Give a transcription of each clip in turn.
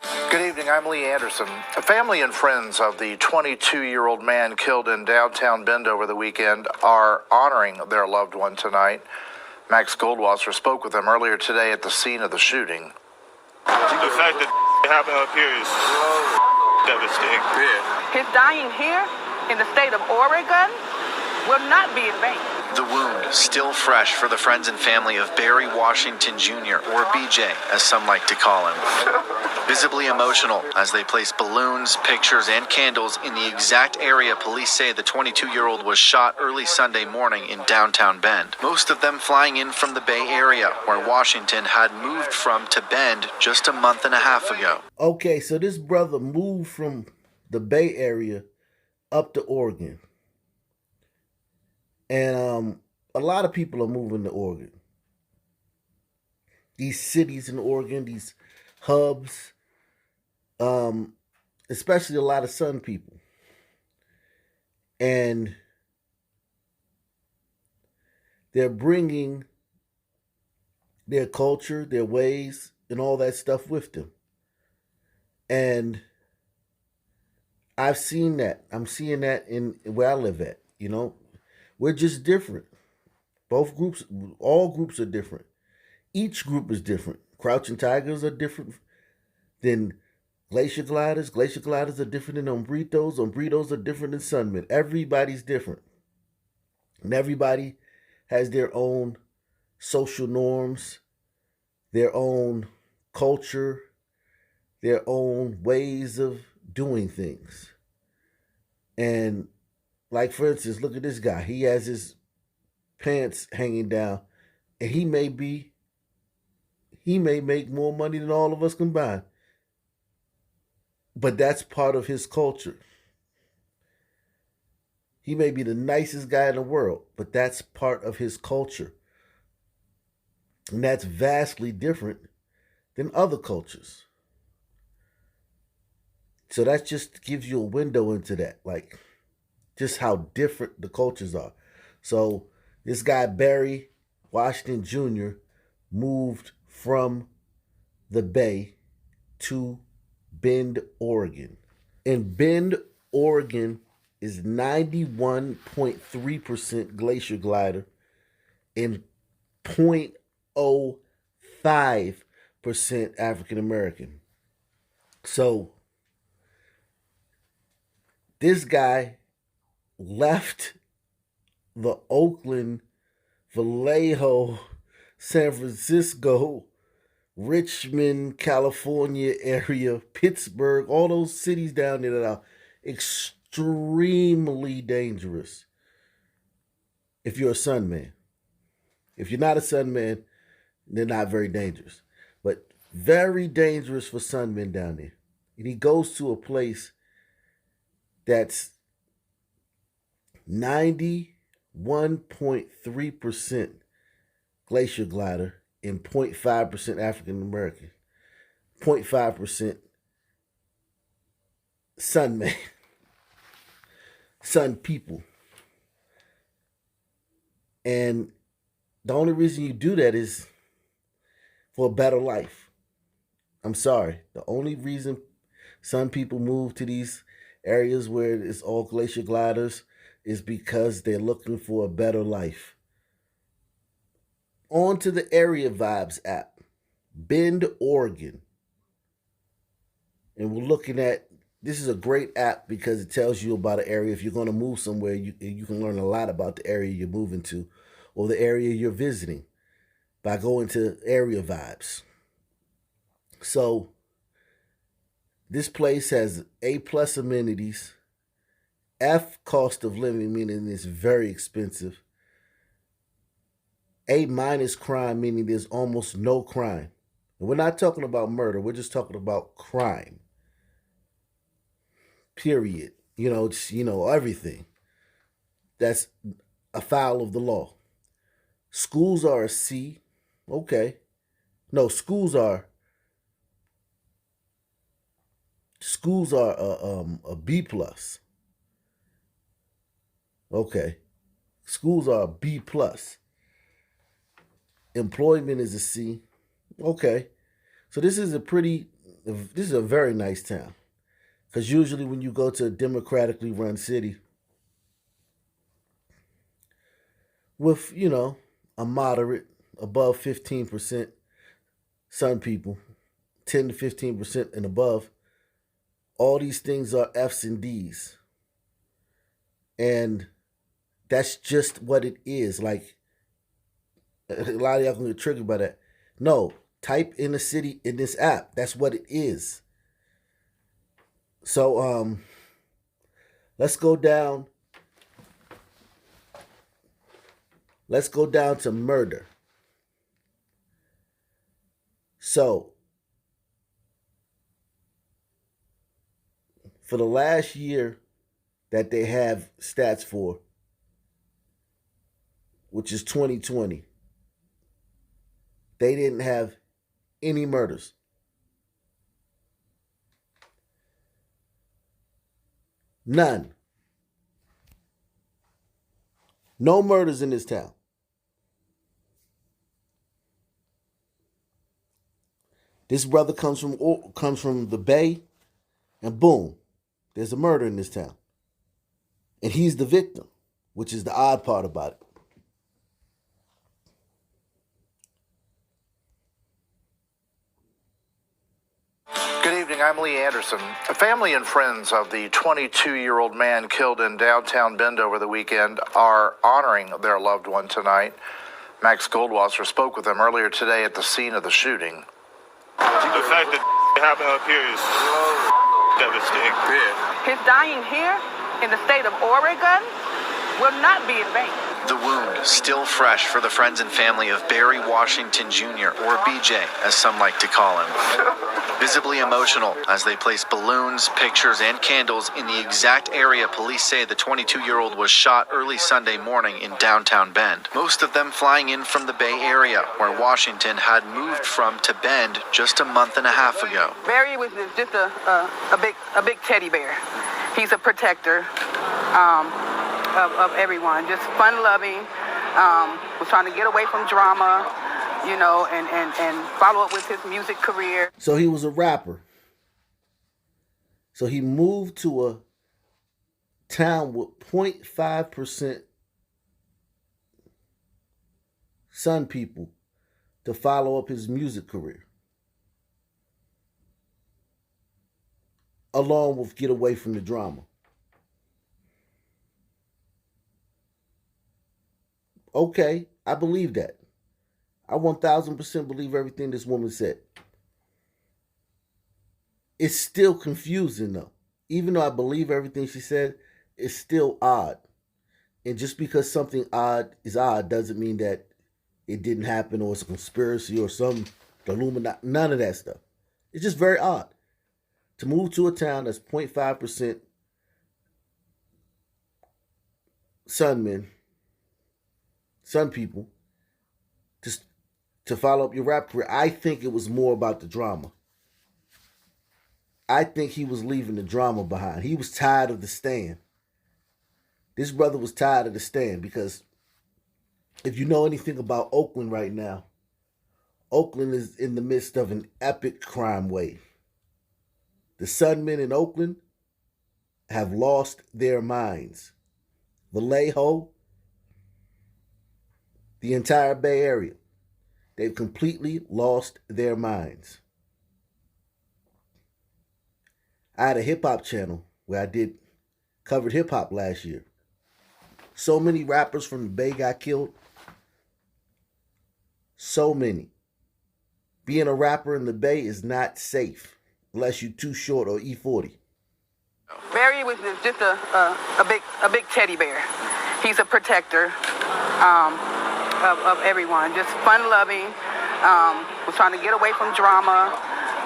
Good evening, I'm Lee Anderson. Family and friends of the 22-year-old man killed in downtown Bend over the weekend are honoring their loved one tonight. Max Goldwasser spoke with them earlier today at the scene of the shooting. The fact that it happened up here is devastating. Yeah. His dying here in the state of Oregon will not be in vain. The wound still fresh for the friends and family of Barry Washington Jr., or BJ, as some like to call him. Visibly emotional as they place balloons, pictures, and candles in the exact area police say the 22-year-old was shot early Sunday morning in downtown Bend. Most of them flying in from the Bay Area, where Washington had moved from to Bend just a month and a half ago. Okay, so this brother moved from the Bay Area up to Oregon. And a lot of people are moving to Oregon. These cities in Oregon, these hubs, especially a lot of Sun people. And they're bringing their culture, their ways, and all that stuff with them. And I've seen that. I'm seeing that in where I live at, you know. We're just different. Both groups, all groups are different. Each group is different. Crouching Tigers are different than Glacier Gliders. Glacier Gliders are different than Umbritos. Umbritos are different than Sunmen. Everybody's different. And everybody has their own social norms, their own culture, their own ways of doing things. And like, for instance, look at this guy. He has his pants hanging down, and he may make more money than all of us combined. But that's part of his culture. He may be the nicest guy in the world, but that's part of his culture. And that's vastly different than other cultures. So that just gives you a window into that, like, just how different the cultures are. So this guy, Barry Washington Jr., moved from the Bay to Bend, Oregon. And Bend, Oregon is 91.3% Glacier Glider and 0.05% African American. So this guy left the Oakland, Vallejo, San Francisco, Richmond, California area, Pittsburgh, all those cities down there that are extremely dangerous if you're a Sun man. If you're not a Sun man, they're not very dangerous. But very dangerous for Sun men down there. And he goes to a place that's 91.3% Glacier Glider and 0.5% African American, 0.5% Sun man, Sun people. And the only reason you do that is for a better life. I'm sorry. The only reason Sun people move to these areas where it's all Glacier Gliders is because they're looking for a better life. On to the Area Vibes app, Bend, Oregon. And we're looking at, this is a great app because it tells you about an area. If you're going to move somewhere, you can learn a lot about the area you're moving to or the area you're visiting by going to Area Vibes. So this place has A+ amenities, F cost of living, meaning it's very expensive, A- crime, meaning there's almost no crime. And we're not talking about murder, we're just talking about crime. Period. It's, everything that's afoul of the law. Schools are a C. Okay. No, schools are a B+. Okay. Schools are a B+. Employment is a C. Okay. So this is a pretty this is a very nice town. Because usually when you go to a democratically run city with, a moderate, above 15% Sun people, 10 to 15% and above, all these things are F's and D's. And that's just what it is. Like, a lot of y'all gonna get triggered by that. No, type in the city in this app. That's what it is. So let's go down. Let's go down to murder. So for the last year that they have stats for, which is 2020, they didn't have any murders. None. No murders in this town. This brother comes from the Bay, and boom, there's a murder in this town. And he's the victim, which is the odd part about it. Good evening, I'm Lee Anderson. Family and friends of the 22-year-old man killed in downtown Bend over the weekend are honoring their loved one tonight. Max Goldwasser spoke with them earlier today at the scene of the shooting. The fact that it happened up here is devastating. Yeah. His dying here in the state of Oregon will not be in vain. The wound still fresh for the friends and family of Barry Washington Jr., or BJ, as some like to call him. Visibly emotional as they place balloons, pictures, and candles in the exact area police say the 22-year-old was shot early Sunday morning in downtown Bend. Most of them flying in from the Bay Area, where Washington had moved from to Bend just a month and a half ago. Barry was just a big teddy bear. He's a protector of everyone, just fun-loving, was trying to get away from drama, and follow up with his music career. So he was a rapper. So he moved to a town with 0.5% Sun people to follow up his music career, along with get away from the drama. Okay, I believe that. I 1000% believe everything this woman said. It's still confusing though. Even though I believe everything she said, it's still odd. And just because something odd is odd doesn't mean that it didn't happen or it's a conspiracy or some Illuminati. None of that stuff. It's just very odd to move to a town that's 0.5% Sun people, to follow up your rap career. I think it was more about the drama. I think he was leaving the drama behind. He was tired of the stand. This brother was tired of the stand because if you know anything about Oakland right now, Oakland is in the midst of an epic crime wave. The Sunmen in Oakland have lost their minds. Vallejo, the entire Bay Area, they've completely lost their minds. I had a hip-hop channel where I covered hip-hop last year. So many rappers from the Bay got killed. So many. Being a rapper in the Bay is not safe unless you're too short or E40. Barry was just a big teddy bear. He's a protector of everyone, just fun-loving, was trying to get away from drama,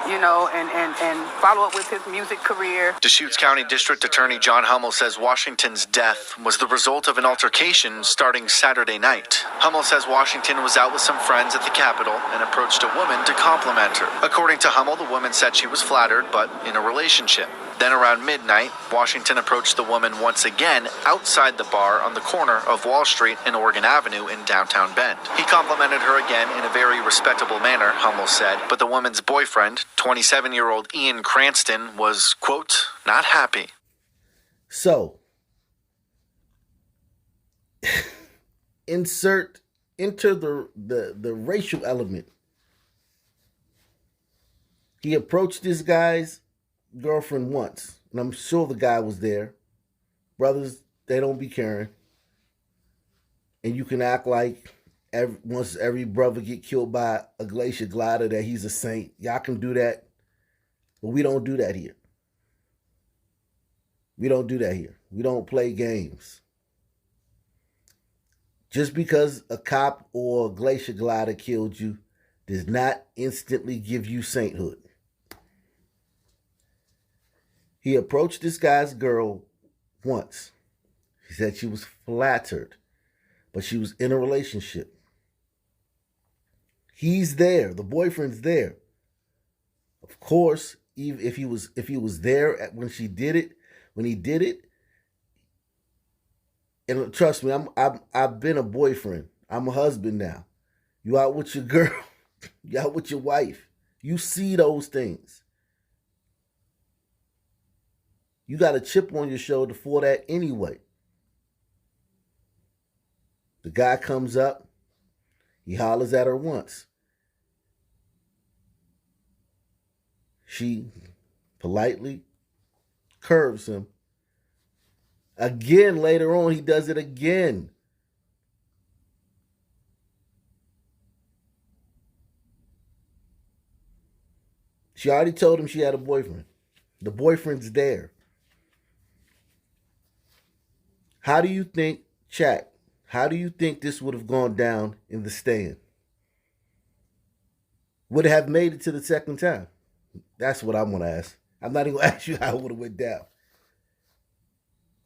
and follow up with his music career. Deschutes County District Attorney John Hummel says Washington's death was the result of an altercation starting Saturday night. Hummel says Washington was out with some friends at the Capitol and approached a woman to compliment her. According to Hummel, the woman said she was flattered, but in a relationship. Then around midnight, Washington approached the woman once again outside the bar on the corner of Wall Street and Oregon Avenue in downtown Bend. He complimented her again in a very respectable manner, Hummel said, but the woman's boyfriend, 27-year-old Ian Cranston, was, quote, not happy. So, enter the racial element. He approached this guy's girlfriend once, and I'm sure the guy was there. Brothers, they don't be caring. And you can act like once every brother get killed by a glacier glider that he's a saint. Y'all can do that, but we don't do that here. We don't do that here. We don't play games. Just because a cop or a glacier glider killed you does not instantly give you sainthood. He approached this guy's girl once. He said she was flattered, but she was in a relationship. He's there. The boyfriend's there. Of course, even if he was there when he did it, and trust me, I've been a boyfriend. I'm a husband now. You out with your girl. You out with your wife. You see those things. You got a chip on your shoulder for that anyway. The guy comes up. He hollers at her once. She politely curves him. Again, later on, he does it again. She already told him she had a boyfriend. The boyfriend's there. How do you think, chat, how do you think this would have gone down in the stand? Would it have made it to the second time? That's what I'm going to ask. I'm not even going to ask you how it would have went down.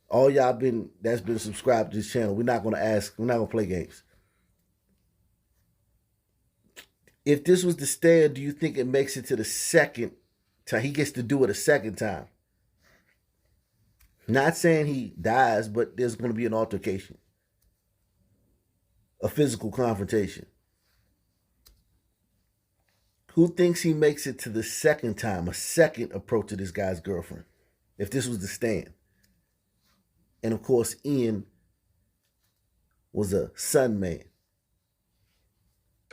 All y'all that's been subscribed to this channel, we're not going to ask, we're not going to play games. If this was the stand, do you think it makes it to the second time? He gets to do it a second time. Not saying he dies, but there's going to be an altercation. A physical confrontation. Who thinks he makes it to the second time, a second approach to this guy's girlfriend? If this was the stand. And of course, Ian was a son man.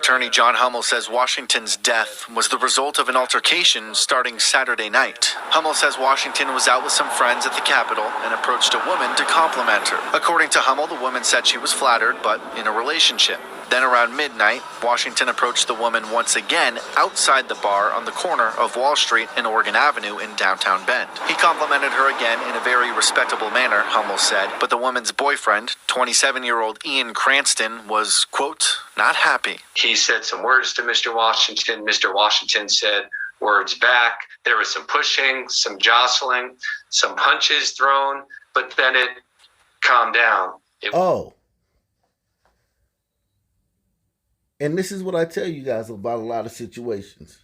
Attorney John Hummel says Washington's death was the result of an altercation starting Saturday night. Hummel says Washington was out with some friends at the Capitol and approached a woman to compliment her. According to Hummel, the woman said she was flattered, but in a relationship. Then around midnight, Washington approached the woman once again outside the bar on the corner of Wall Street and Oregon Avenue in downtown Bend. He complimented her again in a very respectable manner, Hummel said, but the woman's boyfriend, 27-year-old Ian Cranston, was, quote, not happy. He said some words to Mr. Washington. Mr. Washington said words back. There was some pushing, some jostling, some punches thrown, but then it calmed down. And this is what I tell you guys about a lot of situations.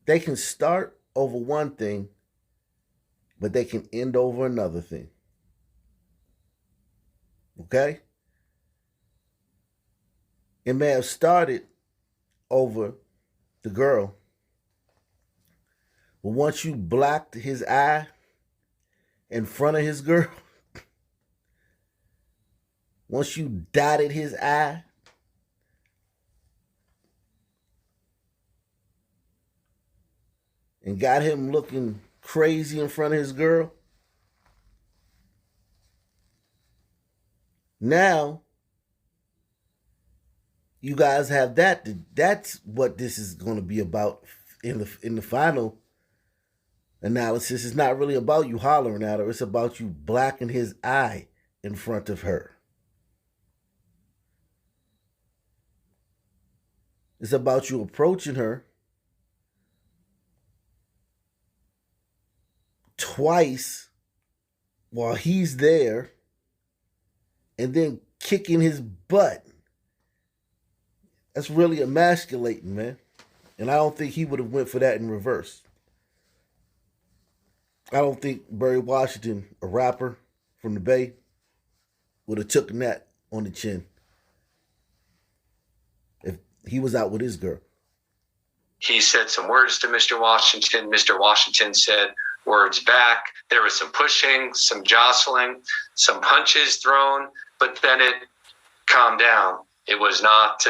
They can start over one thing, but they can end over another thing. Okay? It may have started over the girl, but once you blocked his eye in front of his girl, once you dotted his eye, and got him looking crazy in front of his girl, now you guys have that. That's what this is going to be about in the final analysis. It's not really about you hollering at her. It's about you blacking his eye in front of her. It's about you approaching her twice while he's there and then kicking his butt. That's really emasculating, man. And I don't think he would have went for that in reverse. I don't think Barry Washington, a rapper from the Bay, would have taken that on the chin if he was out with his girl. He said some words to Mr. Washington. Mr. Washington said words back. There was some pushing, some jostling, some punches thrown, but then it calmed down. It was not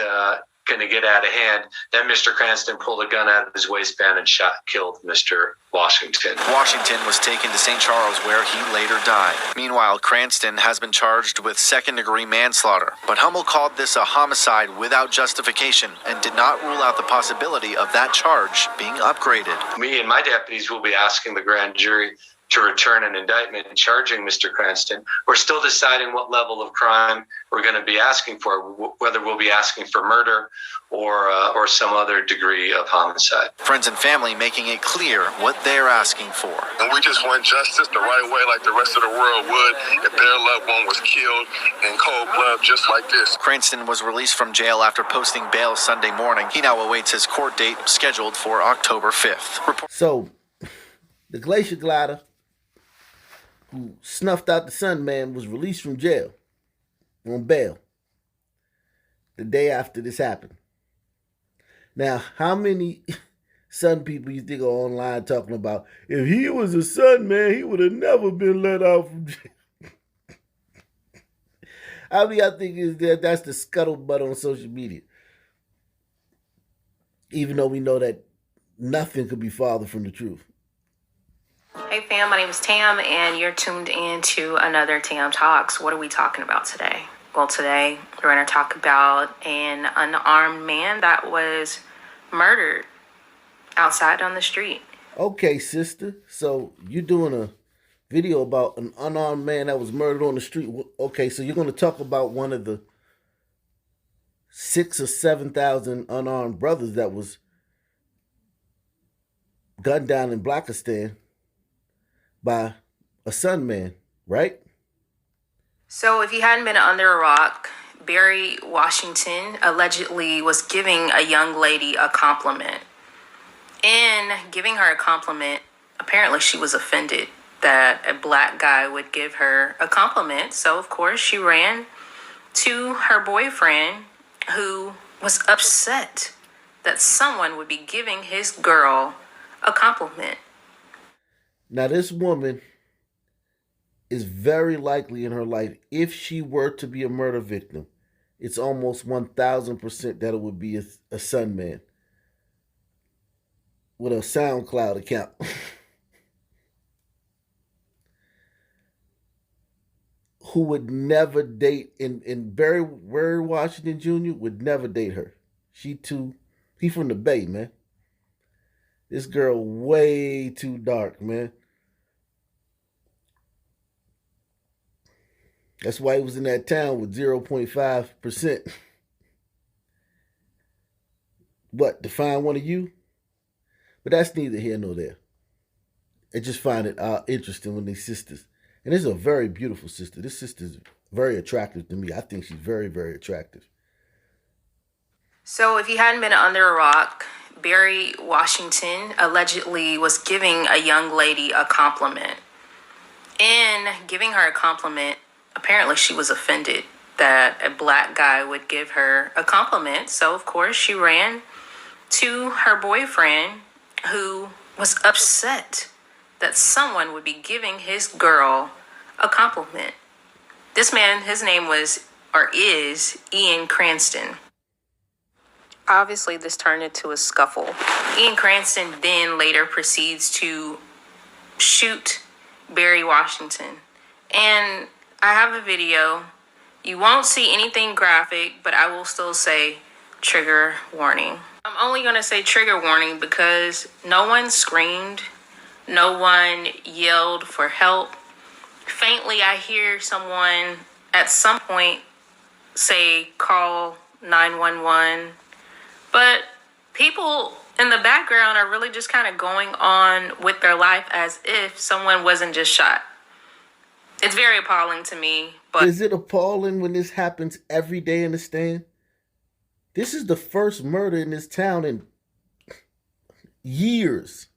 going to get out of hand. Then Mr. Cranston pulled a gun out of his waistband and killed Mr. Washington. Washington was taken to St. Charles, where he later died. Meanwhile, Cranston has been charged with second-degree manslaughter, but Hummel called this a homicide without justification and did not rule out the possibility of that charge being upgraded. Me and my deputies will be asking the grand jury to return an indictment charging Mr. Cranston. We're still deciding what level of crime we're going to be asking for, whether we'll be asking for murder or some other degree of homicide. Friends and family making it clear what they're asking for. And we just want justice the right way, like the rest of the world would if their loved one was killed in cold blood just like this. Cranston was released from jail after posting bail Sunday morning. He now awaits his court date scheduled for October 5th. So, the Glacier Glider, who snuffed out the Sun Man, was released from jail on bail the day after this happened. Now, how many Sun people you think are online talking about, if he was a Sun Man, he would have never been let out from jail? I mean, I think that's the scuttlebutt on social media. Even though we know that nothing could be farther from the truth. Hey fam, my name is Tam and you're tuned in to another Tam Talks. What are we talking about today? Well, today we're going to talk about an unarmed man that was murdered outside on the street. Okay, sister. So you're doing a video about an unarmed man that was murdered on the street. Okay, so you're going to talk about one of the 6,000 or 7,000 unarmed brothers that was gunned down in Blackistan by a Sun Man, right? So if you hadn't been under a rock, Barry Washington allegedly was giving a young lady a compliment. In giving her a compliment, apparently she was offended that a black guy would give her a compliment. So of course she ran to her boyfriend, who was upset that someone would be giving his girl a compliment. Now, this woman is very likely in her life, if she were to be a murder victim, it's almost 1,000% that it would be a Sun Man with a SoundCloud account. Who would never date, and Barry Washington Jr. would never date her. He from the Bay, man. This girl way too dark, man. That's why he was in that town with 0.5%. What, to find one of you? But that's neither here nor there. I just find it interesting when these sisters, and this is a very beautiful sister. This sister's very attractive to me. I think she's very, very attractive. So if you hadn't been under a rock, Barry Washington allegedly was giving a young lady a compliment. In giving her a compliment, apparently she was offended that a black guy would give her a compliment. So of course she ran to her boyfriend, who was upset that someone would be giving his girl a compliment. This man, his name is Ian Cranston. Obviously, this turned into a scuffle. Ian Cranston then later proceeds to shoot Barry Washington. And I have a video. You won't see anything graphic, but I will still say trigger warning. I'm only going to say trigger warning because no one screamed. No one yelled for help. Faintly, I hear someone at some point say, call 911. But people in the background are really just kind of going on with their life as if someone wasn't just shot. It's very appalling to me. But is it appalling when this happens every day in the stand? This is the first murder in this town in Years.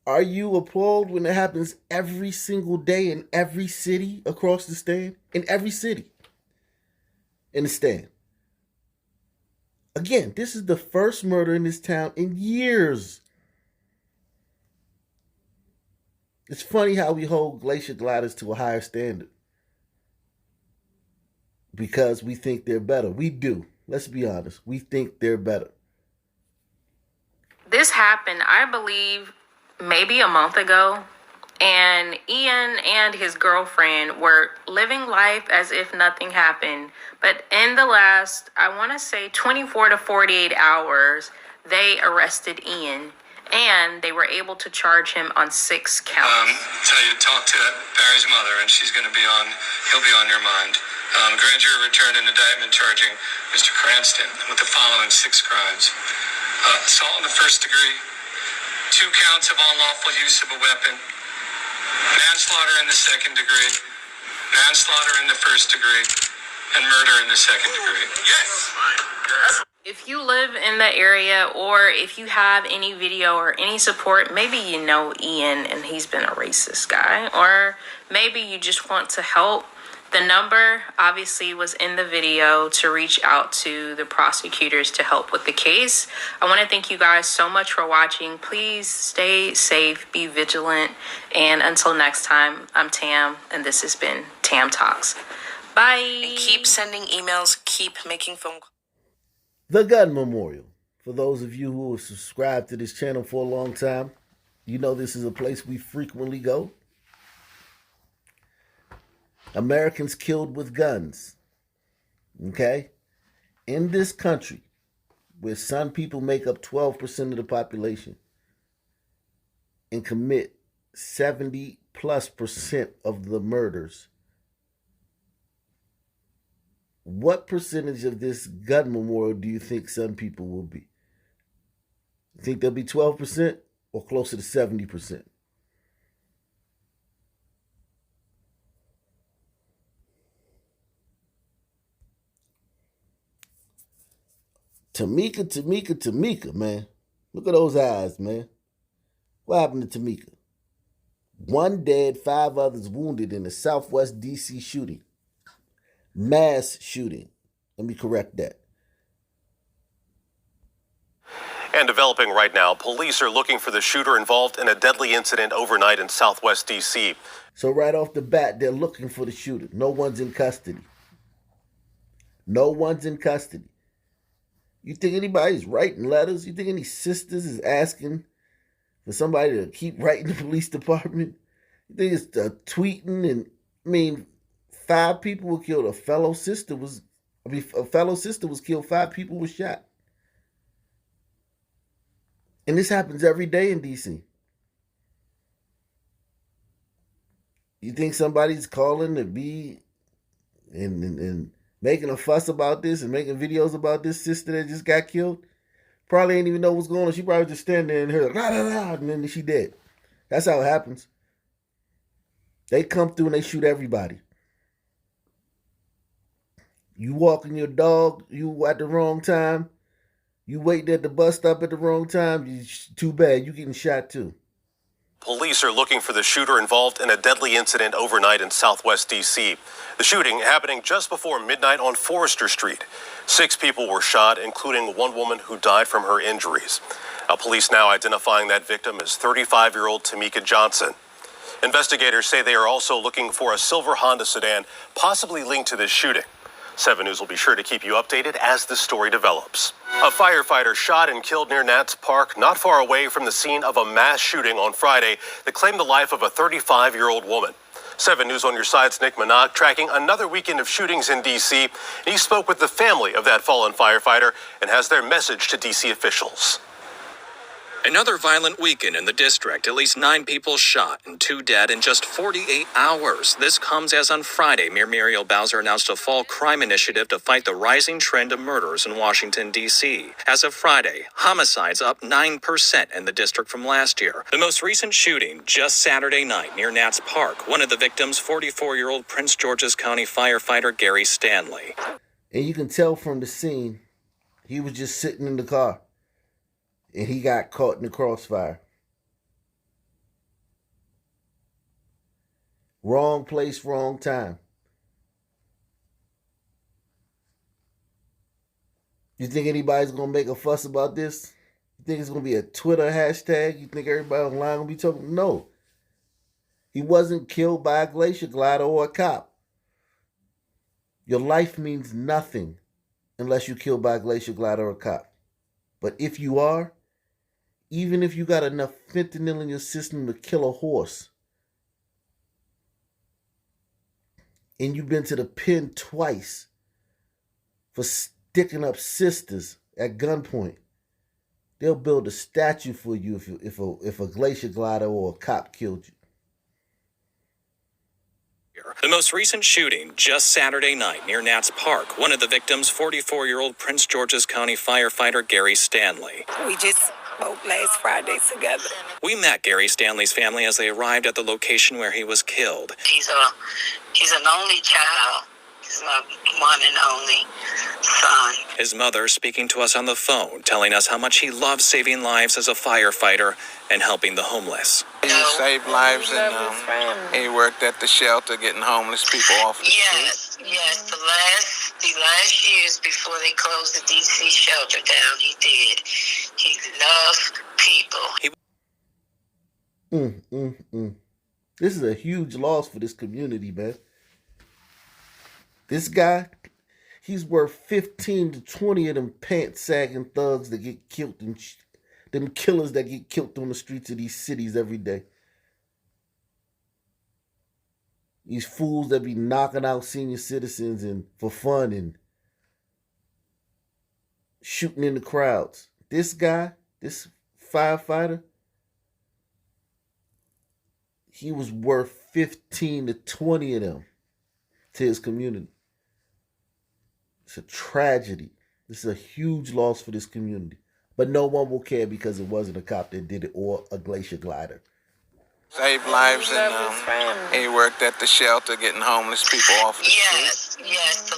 Are you appalled when it happens every single day in every city across the stand? In every city in the stand. Again, this is the first murder in this town in years. It's funny how we hold glacier gliders to a higher standard. Because we think they're better. We do. Let's be honest. We think they're better. This happened, I believe, maybe a month ago. And Ian and his girlfriend were living life as if nothing happened. But in the last, I want to say 24 to 48 hours, they arrested Ian. And they were able to charge him on 6 counts. Tell you to talk to Barry's mother, and he'll be on your mind. Grand jury returned an indictment charging Mr. Cranston with the following 6 crimes. Assault in the first degree, 2 counts of unlawful use of a weapon, manslaughter in the second degree, manslaughter in the first degree, and murder in the second degree. Yes! If you live in the area, or if you have any video or any support, maybe you know Ian and he's been a racist guy, or maybe you just want to help. The number obviously was in the video to reach out to the prosecutors to help with the case. I want to thank you guys so much for watching. Please stay safe, be vigilant, and until next time, I'm Tam, and this has been Tam Talks. Bye. And keep sending emails, keep making phone calls. The Gun Memorial. For those of you who have subscribed to this channel for a long time, you know this is a place we frequently go. Americans killed with guns. Okay? In this country, where some people make up 12% of the population and commit 70+% of the murders, what percentage of this gun memorial do you think some people will be? You think they'll be 12% or closer to 70%? Tamika, man. Look at those eyes, man. What happened to Tamika? 1 dead, 5 others wounded in the Southwest D.C. shooting. Mass shooting. Let me correct that. And developing right now, police are looking for the shooter involved in a deadly incident overnight in Southwest D.C. So right off the bat, they're looking for the shooter. No one's in custody. No one's in custody. You think anybody's writing letters? You think any sisters is asking for somebody to keep writing the police department? You think it's tweeting? And I mean, 5 people were killed. A fellow sister was killed. 5 people were shot. And this happens every day in D.C. You think somebody's calling to be and making a fuss about this and making videos about this sister that just got killed? Probably ain't even know what's going on. She probably just standing there and heard, la, la, la, and then she dead. That's how it happens. They come through and they shoot everybody. You walking your dog, you at the wrong time, you waiting at the bus stop at the wrong time, too bad, you getting shot too. Police are looking for the shooter involved in a deadly incident overnight in Southwest D.C. The shooting happening just before midnight on Forrester Street. 6 people were shot, including 1 woman who died from her injuries. Police now identifying that victim as 35-year-old Tamika Johnson. Investigators say they are also looking for a silver Honda sedan, possibly linked to this shooting. 7 News will be sure to keep you updated as the story develops. A firefighter shot and killed near Nats Park, not far away from the scene of a mass shooting on Friday that claimed the life of a 35-year-old woman. 7 News on your side's Nick Minogue tracking another weekend of shootings in D.C. He spoke with the family of that fallen firefighter and has their message to D.C. officials. Another violent weekend in the district. At least 9 people shot and 2 dead in just 48 hours. This comes as on Friday, Mayor Muriel Bowser announced a fall crime initiative to fight the rising trend of murders in Washington, D.C. As of Friday, homicides up 9% in the district from last year. The most recent shooting just Saturday night near Nats Park. One of the victims, 44-year-old Prince George's County firefighter Gary Stanley. And you can tell from the scene, he was just sitting in the car. And he got caught in the crossfire. Wrong place, wrong time. You think anybody's going to make a fuss about this? You think it's going to be a Twitter hashtag? You think everybody online going to be talking? No. He wasn't killed by a glacier glider or a cop. Your life means nothing unless you're killed by a glacier glider or a cop. But if you are, even if you got enough fentanyl in your system to kill a horse, and you've been to the pen twice for sticking up sisters at gunpoint, they'll build a statue for you if a glacier glider or a cop killed you. The most recent shooting just Saturday night near Nats Park. One of the victims, 44-year-old Prince George's County firefighter Gary Stanley. We just spoke last Friday together. We met Gary Stanley's family as they arrived at the location where he was killed. He's an only child. He's my one and only son. His mother speaking to us on the phone, telling us how much he loves saving lives as a firefighter and helping the homeless. He saved lives and he worked at the shelter getting homeless people off the street. Yes. The last years before they closed the DC shelter down, he did. He loved people. This is a huge loss for this community, man. This guy, he's worth 15 to 20 of them pants-sagging thugs that get killed, and them killers that get killed on the streets of these cities every day. These fools that be knocking out senior citizens and for fun and shooting in the crowds. This guy, this firefighter, he was worth 15 to 20 of them to his community. It's a tragedy. This is a huge loss for this community. But no one will care because it wasn't a cop that did it or a glacier glider. Saved lives and he worked at the shelter getting homeless people off the street. Yes. The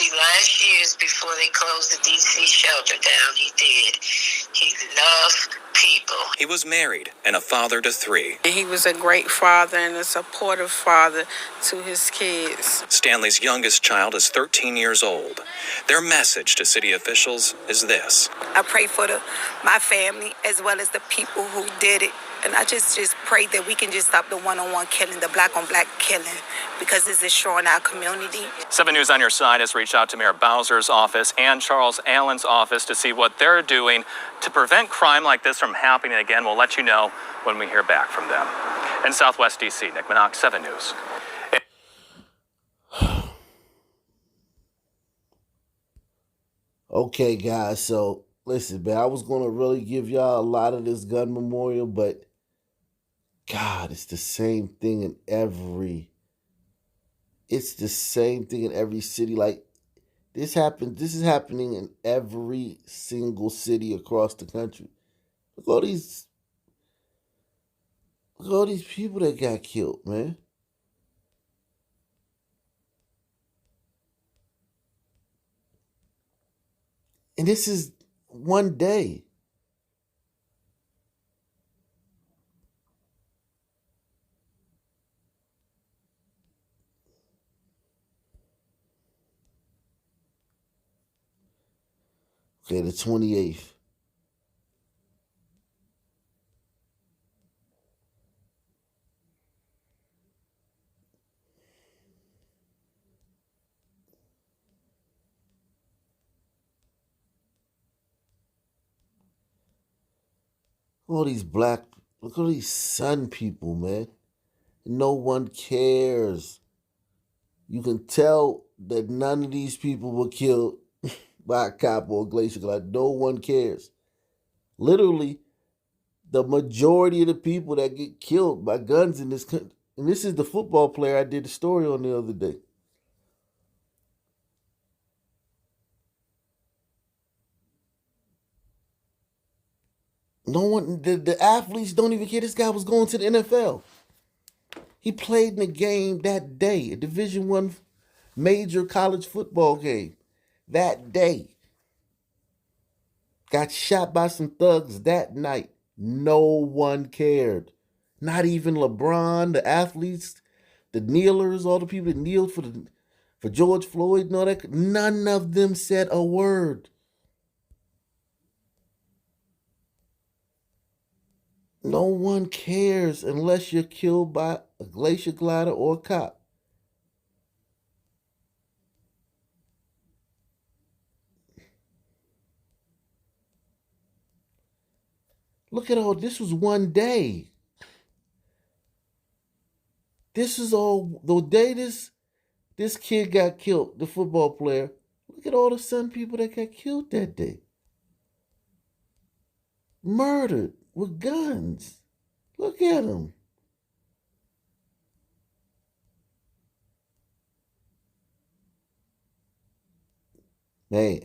last years before they closed the DC shelter down, he did. He loved people. He was married and a father to 3. He was a great father and a supportive father to his kids. Stanley's youngest child is 13 years old. Their message to city officials is this. I pray for my family as well as the people who did it. And I just pray that we can just stop the one-on-one killing, the black-on-black killing, because it's destroying our community. 7 News on Your Side has reached out to Mayor Bowser's office and Charles Allen's office to see what they're doing to prevent crime like this from happening again. We'll let you know when we hear back from them. In Southwest D.C., Nick Minock, 7 News. Okay, guys, so listen, man, I was going to really give y'all a lot of this gun memorial, but God, it's the same thing in every city. Like, this is happening in every single city across the country. Look at all these people that got killed, man. And this is one day. Okay, the 28th. Look at all these sun people, man. No one cares. You can tell that none of these people were killed by a cop or a glacier glider. No one cares. Literally, The majority of the people that get killed by guns in this country, and this is the football player I did a story on the other day. No one, the athletes don't even care. This guy was going to the NFL. He played in the game that day, a Division I major college football game that day. Got shot by some thugs that night. No one cared. Not even LeBron, the athletes, the kneelers, all the people that kneeled for George Floyd and all that. None of them said a word. No one cares unless you're killed by a glacier glider or a cop. Look at all, this was one day. This is all, the day this kid got killed, the football player. Look at all the Sun people that got killed that day. Murdered with guns. Look at them. Man.